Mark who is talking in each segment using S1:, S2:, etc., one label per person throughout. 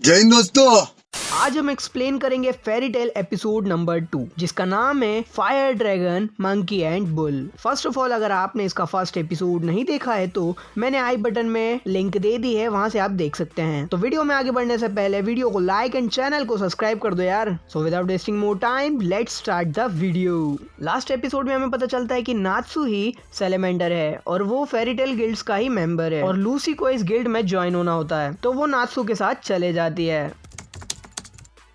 S1: जय हिंद दोस्तों।
S2: आज हम एक्सप्लेन करेंगे फेरी टेल एपिसोड नंबर 2 जिसका नाम है fire dragon monkey and bull. First of all अगर आपने इसका फर्स्ट एपिसोड नहीं देखा है तो मैंने आई बटन में लिंक दे दी है, वहां से आप देख सकते हैं। तो वीडियो में आगे बढ़ने से पहले वीडियो को लाइक एंड चैनल को सब्सक्राइब कर दो यार। So without wasting more time let's start the video. Last episode में हमें पता चलता है कि नात्सु ही सैलेमेंडर है और वो फेरी टेल गिल्ड्स का ही मेंबर है और लूसी को इस गिल्ड में ज्वाइन होना होता है, तो वो नात्सु के साथ चले जाती है।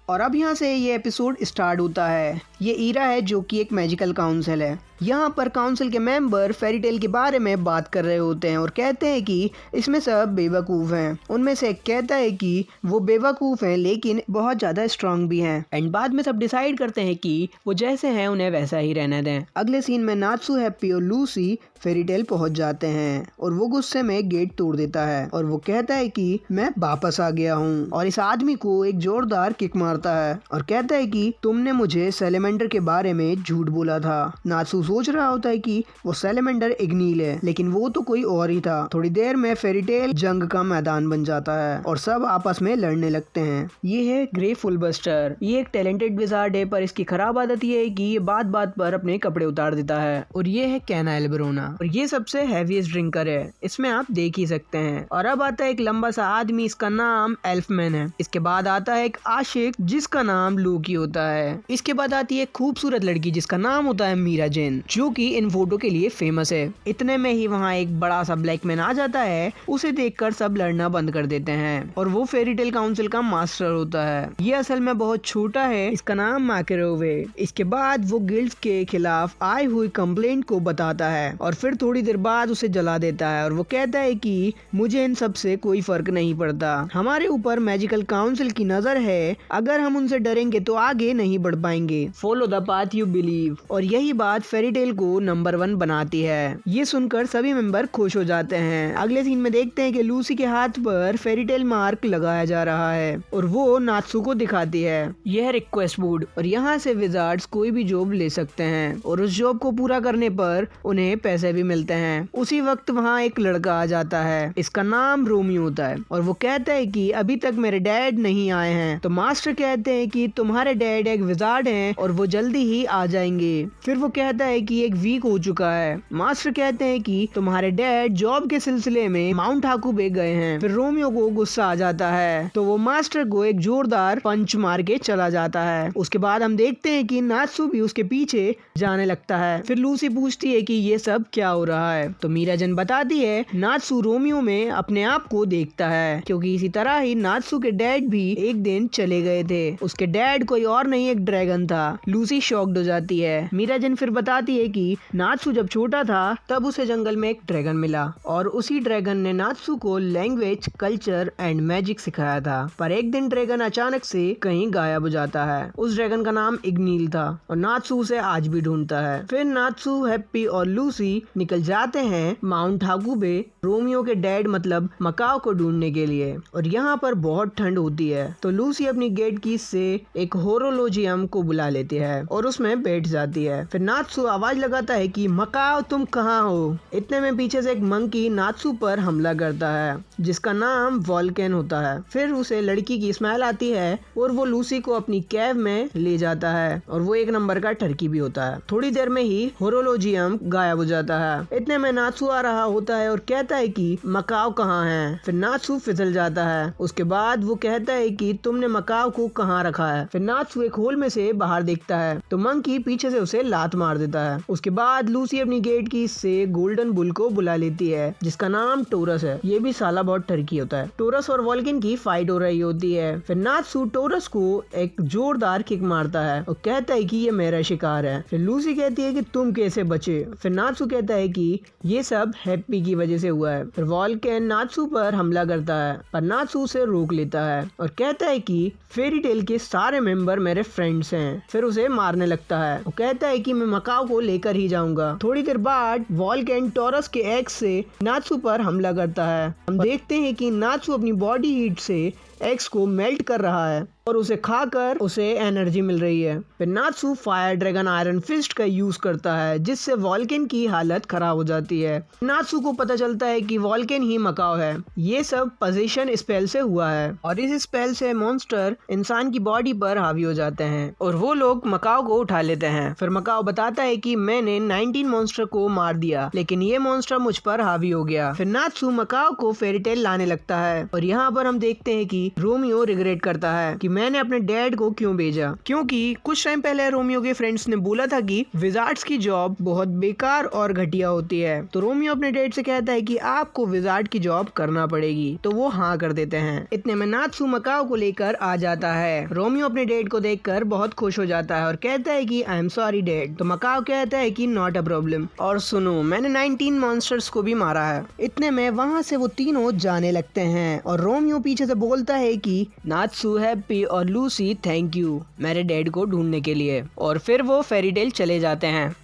S2: और अब यहाँ से ये एपिसोड स्टार्ट होता है। ये ईरा है जो कि एक मैजिकल काउंसिल है। यहाँ पर काउंसिल के मेंबर फेरी टेल के बारे में बात कर रहे होते हैं और कहते हैं कि इसमें सब बेवकूफ़ हैं। उनमें से एक कहता है कि वो बेवकूफ़ हैं लेकिन बहुत ज़्यादा स्ट्रांग भी हैं। एंड बाद में सब डिसाइड करते हैं कि वो जैसे हैं उन्हें वैसा ही रहने दें। अगले सीन में नात्सु, हैप्पी और लूसी फेरी टेल पहुँच जाते हैं और वो गुस्से में गेट तोड़ देता है और वो कहता है कि मैं वापस आ गया हूँ और इस आदमी को एक जोरदार किक मारता है और कहता है कि तुमने मुझे सैलेमेंडर के बारे में झूठ बोला था। नात्सु सोच रहा होता है कि वो सैलेमेंडर इग्नील है लेकिन वो तो कोई और ही था। थोड़ी देर में फेरी टेल जंग का मैदान बन जाता है और सब आपस में लड़ने लगते हैं। ये है ग्रे फुलबस्टर। ये एक टैलेंटेड विजार्ड है पर इसकी खराब आदत ये है कि ये बात बात पर अपने कपड़े उतार देता है। और ये है कैना एल्बरोना और ये सबसे हैवीएस्ट ड्रिंकर है, इसमें आप देख ही सकते हैं। और अब आता है एक लंबा सा आदमी, इसका नाम एल्फमैन है। इसके बाद आता है एक आशिक जिसका नाम लोकी होता है। इसके बाद आती है एक खूबसूरत लड़की जिसका नाम होता है मीरा जेन जो कि इन फोटो के लिए फेमस है। इतने में ही वहाँ एक बड़ा सा ब्लैक मैन आ जाता है। उसे देखकर सब लड़ना बंद कर देते हैं और वो फेरी टेल काउंसिल का मास्टर होता है। ये असल में बहुत छोटा है, इसका नाम माकेरोव है। इसके बाद वो गिल्ड्स के खिलाफ आई हुई कंप्लेंट को बताता है और फिर थोड़ी देर बाद उसे जला देता है और वो कहता है कि मुझे इन सब से कोई फर्क नहीं पड़ता, हमारे ऊपर मैजिकल काउंसिल की नजर है, अगर हम उनसे डरेंगे तो आगे नहीं बढ़ पाएंगे। Follow the path you believe. और यही बात फेरी टेल को नंबर 1 बनाती है। ये सुनकर सभी मेंबर खुश हो जाते हैं। अगले सीन में देखते हैं कि लूसी के हाथ पर फेरी टेल मार्क लगाया जा रहा है और वो नात्सु को दिखाती है। यह है रिक्वेस्ट बोर्ड और यहाँ से विजार्ड्स कोई भी जॉब ले सकते हैं और उस जॉब को पूरा करने पर उन्हें पैसे भी मिलते हैं। उसी वक्त वहाँ एक लड़का आ जाता है, इसका नाम रोमियो होता है और वो कहता है कि अभी तक मेरे डैड नहीं आए हैं। तो मास्टर कहते हैं कि तुम्हारे डैड एक विजार्ड हैं और वो जल्दी ही आ जाएंगे। फिर वो कहता है कि एक वीक हो चुका है। मास्टर कहते हैं कि तुम्हारे डैड जॉब के सिलसिले में माउंट हाकुबे गए हैं। फिर रोमियो को गुस्सा आ जाता है तो वो मास्टर को एक जोरदार पंच मार के चला जाता है। उसके बाद हम देखते हैं कि नात्सु भी उसके पीछे जाने लगता है। फिर लूसी पूछती है कि ये सब क्या हो रहा है, तो मीरा जन बताती है नात्सु रोमियो में अपने आप को देखता है क्योंकि इसी तरह ही नात्सु के डैड भी एक दिन चले गए थे। उसके डैड कोई और नहीं एक ड्रैगन था। लूसी शॉक्ड हो जाती है। मीरा जन फिर बताती है कि नात्सु जब छोटा था तब उसे जंगल में एक ड्रैगन मिला और उसी ड्रैगन ने नात्सु को लैंग्वेज, कल्चर एंड मैजिक सिखाया था। पर एक दिन ड्रैगन अचानक से कहीं गायब हो जाता है। उस ड्रैगन का नाम इग्नील था और नात्सु उसे आज भी ढूंढता है। फिर नात्सु, हैप्पी और लूसी निकल जाते हैं माउंट हाकुबे रोमियो के डैड मतलब मकाओ को ढूंढने के लिए। और यहाँ पर बहुत ठंड होती है तो लूसी अपनी गेट की से एक होरोलोजियम को बुला लेती है और उसमें बैठ जाती है। फिर नात्सु आवाज लगाता है कि मकाओ तुम कहाँ हो। इतने में पीछे से एक मंकी नात्सु पर हमला करता है जिसका नाम वॉल्केन होता है। फिर उसे लड़की की स्मेल आती है और वो लूसी को अपनी कैव में ले जाता है और वो एक नंबर का टर्की भी होता है। थोड़ी देर में ही होरोलोजियम गायब हो जाता है। इतने में नात्सु आ रहा होता है और कहता है कि मकाओ कहाँ है। फिर नात्सु फिसल जाता है। उसके बाद वो कहता है कि तुमने मकाओ को कहाँ रखा है। फिर नात्सु एक होल में से बाहर देखता है तो मंकी पीछे से उसे लात मार देता है। उसके बाद लूसी अपनी गेट की से गोल्डन बुल को बुला लेती है जिसका नाम टोरस है। ये भी साला बहुत टर्की होता है। टोरस और वॉल्केन की फाइट हो रही होती है। फिर नात्सु टोरस को एक जोरदार किक मारता है और कहता है कि ये मेरा शिकार है। फिर लूसी कहती है कि तुम कैसे बचे। फिर नात्सु कहता है कि ये सब हैप्पी की वजह से हुआ है। फिर वॉल्केन नात्सु पर हमला करता है पर नात्सु उसे रोक लेता है और कहता है कि फेरी टेल के सारे मेंबर मेरे फ्रेंड्स हैं। फिर उसे मारने लगता है और कहता है कि मैं मकाओ को लेकर ही जाऊंगा। थोड़ी देर बाद वॉल्केन टोरस के एक्स से नात्सु पर हमला करता है। हम देखते हैं कि नात्सु अपनी बॉडी हीट से एग्स को मेल्ट कर रहा है और उसे खाकर उसे एनर्जी मिल रही है। फिर नात्सू फायर ड्रैगन आयरन फिस्ट का यूज करता है जिससे वॉल्केन की हालत खराब हो जाती है। नात्सू को पता चलता है कि वॉल्केन ही मकाओ है। ये सब पोजीशन स्पेल से हुआ है और इस स्पेल से मॉन्स्टर इंसान की बॉडी पर हावी हो जाते हैं और वो लोग मकाओ को उठा लेते हैं। फिर मकाओ बताता है कि मैंने 19 मॉन्स्टर को मार दिया लेकिन ये मॉन्स्टर मुझ पर हावी हो गया। फिर नात्सू मकाओ को फेरी टेल लाने लगता है और यहाँ पर हम देखते हैं कि रोमियो रिग्रेट करता है कि मैंने अपने डैड को क्यों भेजा, क्योंकि कुछ टाइम पहले रोमियो के फ्रेंड्स ने बोला था कि विजार्ड्स की जॉब बहुत बेकार और घटिया होती है। तो रोमियो अपने डैड से कहता है कि आपको विजार्ड की जॉब करना पड़ेगी, तो वो हाँ कर देते हैं। इतने में नात्सू मकाओ को लेकर आ जाता है। रोमियो अपने डैड को देखकर बहुत खुश हो जाता है और कहता है कि आई एम सॉरी डैड। तो मकाओ कहता है कि नॉट अ प्रॉब्लम, और सुनो मैंने 19 मॉन्स्टर्स को भी मारा है। इतने में वहाँ से वो तीनों जाने लगते हैं और रोमियो पीछे से बोलता है कि नात्सू, हैप्पी और लूसी थैंक यू मेरे डैड को ढूंढने के लिए, और फिर वो फेरी टेल चले जाते हैं।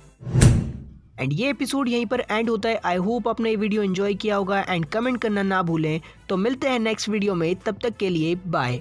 S2: एंड ये एपिसोड यहीं पर एंड होता है। आई होप आपने ये वीडियो एंजॉय किया होगा एंड कमेंट करना ना भूलें। तो मिलते हैं नेक्स्ट वीडियो में, तब तक के लिए बाय।